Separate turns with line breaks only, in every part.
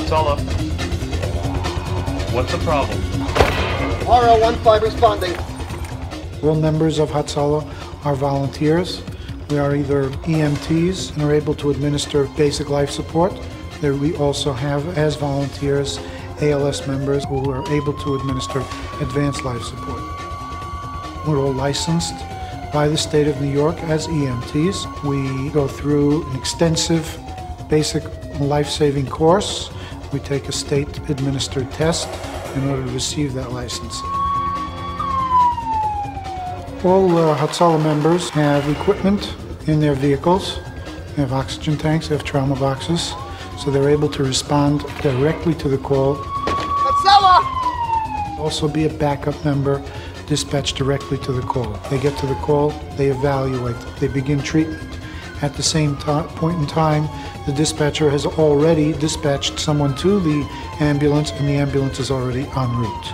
Hatzolah. What's the problem?
RL15 responding.
All members of Hatzolah are volunteers. We are either EMTs and are able to administer basic life support. There we also have, as volunteers, ALS members who are able to administer advanced life support. We're all licensed by the state of New York as EMTs. We go through an extensive basic life-saving course. We take a state-administered test in order to receive that license. All Hatzolah members have equipment in their vehicles. They have oxygen tanks, they have trauma boxes, so they're able to respond directly to the call.
Hatzolah!
Also be a backup member dispatched directly to the call. They get to the call, they evaluate, they begin treatment. At the same point in time, the dispatcher has already dispatched someone to the ambulance, and the ambulance is already en route.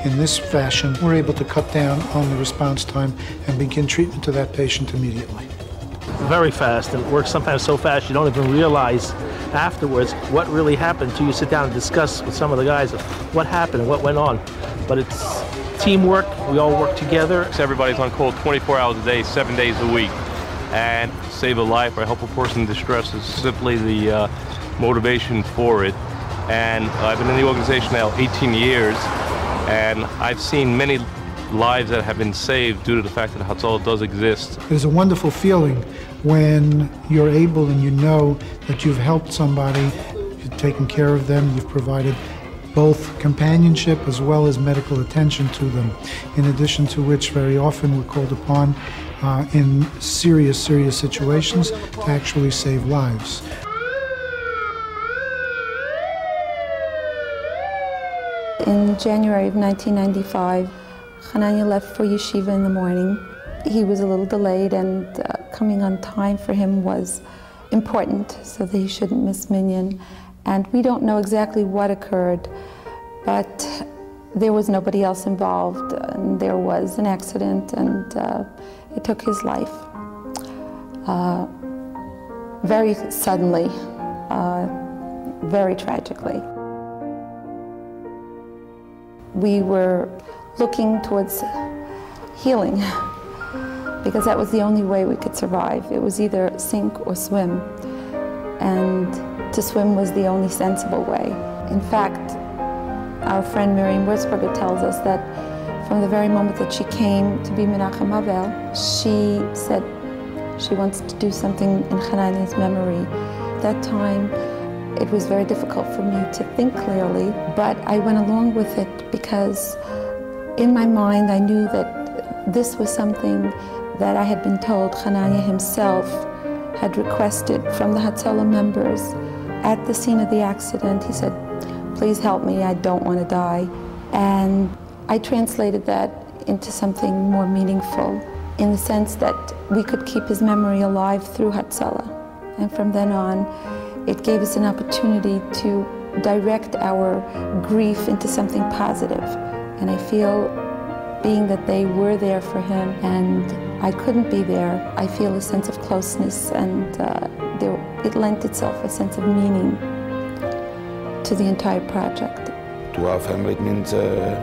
In this fashion, we're able to cut down on the response time and begin treatment to that patient immediately.
Very fast, and it works sometimes so fast you don't even realize afterwards what really happened until you sit down and discuss with some of the guys of what happened and what went on. But it's teamwork, we all work together.
Everybody's on call 24 hours a day, 7 days a week. And save a life or help a person in distress is simply the motivation for it. And I've been in the organization now 18 years, and I've seen many lives that have been saved due to the fact that Hatzolah does exist.
It is a wonderful feeling when you're able and you know that you've helped somebody, you've taken care of them, you've provided both companionship as well as medical attention to them, in addition to which very often we're called upon in serious situations to actually save lives.
In January of 1995, Chananya left for yeshiva in the morning. He was a little delayed, and coming on time for him was important so that he shouldn't miss minyan. And we don't know exactly what occurred, but there was nobody else involved, and there was an accident, and it took his life very suddenly, very tragically. We were looking towards healing because that was the only way we could survive. It was either sink or swim, and to swim was the only sensible way. In fact, our friend Miriam Wurzberger tells us that from the very moment that she came to be Menachem Avel, she said she wants to do something in Chananya's memory. At that time, it was very difficult for me to think clearly, but I went along with it because in my mind I knew that this was something that I had been told Chananya himself had requested from the Hatzolah members. At the scene of the accident, he said, "Please help me, I don't want to die." And I translated that into something more meaningful in the sense that we could keep his memory alive through Hatzolah. And from then on, it gave us an opportunity to direct our grief into something positive. And I feel, being that they were there for him and I couldn't be there, I feel a sense of closeness, and it lent itself a sense of meaning to the entire project.
To our family, it means a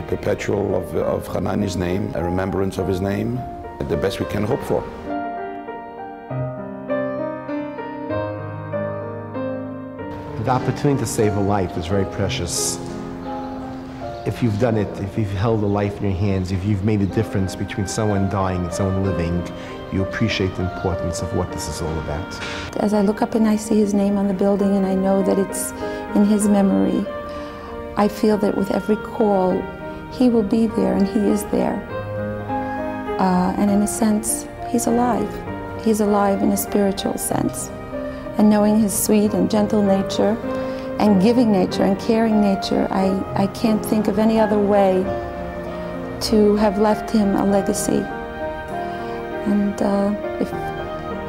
perpetual of Chananya's name, a remembrance of his name, the best we can hope for.
The opportunity to save a life is very precious. If you've done it, if you've held a life in your hands, if you've made a difference between someone dying and someone living, you appreciate the importance of what this is all about.
As I look up and I see his name on the building and I know that it's in his memory, I feel that with every call, he will be there, and he is there. And in a sense, he's alive. He's alive in a spiritual sense. And knowing his sweet and gentle nature, and giving nature and caring nature, I can't think of any other way to have left him a legacy. And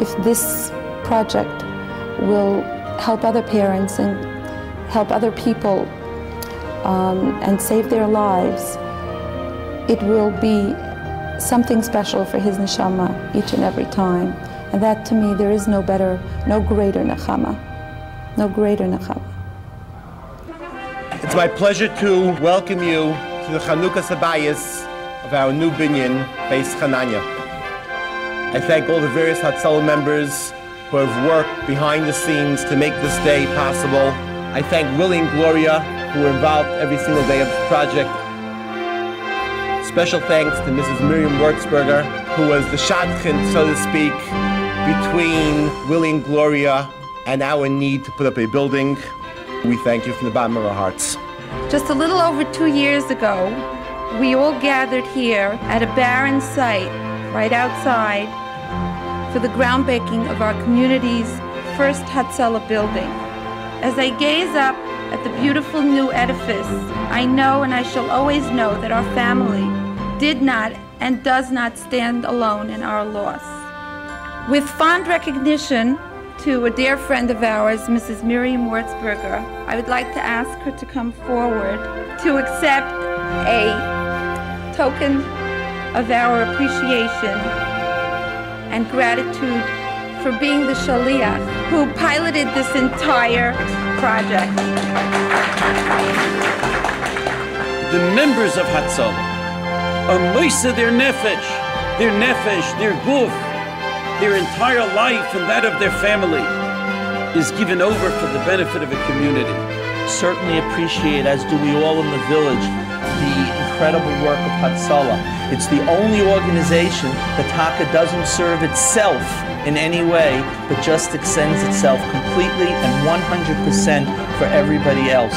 if this project will help other parents and help other people and save their lives, it will be something special for his neshama each and every time. And that, to me, there is no better, no greater nechama, no greater nechama.
It's my pleasure to welcome you to the Chanukah Sabayis of our new binyan, Beis Chananya. I thank all the various Hatzolah members who have worked behind the scenes to make this day possible. I thank Willie and Gloria, who were involved every single day of this project. Special thanks to Mrs. Miriam Wurzberger, who was the shadchan, so to speak, between Willie and Gloria and our need to put up a building. We thank you from the bottom of our hearts.
Just a little over 2 years ago, we all gathered here at a barren site right outside for the groundbreaking of our community's first Hatzolah building. As I gaze up at the beautiful new edifice, I know and I shall always know that our family did not and does not stand alone in our loss. With fond recognition to a dear friend of ours, Mrs. Miriam Wurzberger, I would like to ask her to come forward to accept a token of our appreciation and gratitude for being the shaliach who piloted this entire project.
The members of Hatzolah are moisa their nefesh, their guf, their entire life and that of their family is given over for the benefit of a community.
Certainly appreciate, as do we all in the village, the incredible work of Hatzolah. It's the only organization that Taka doesn't serve itself in any way, but just extends itself completely and 100% for everybody else.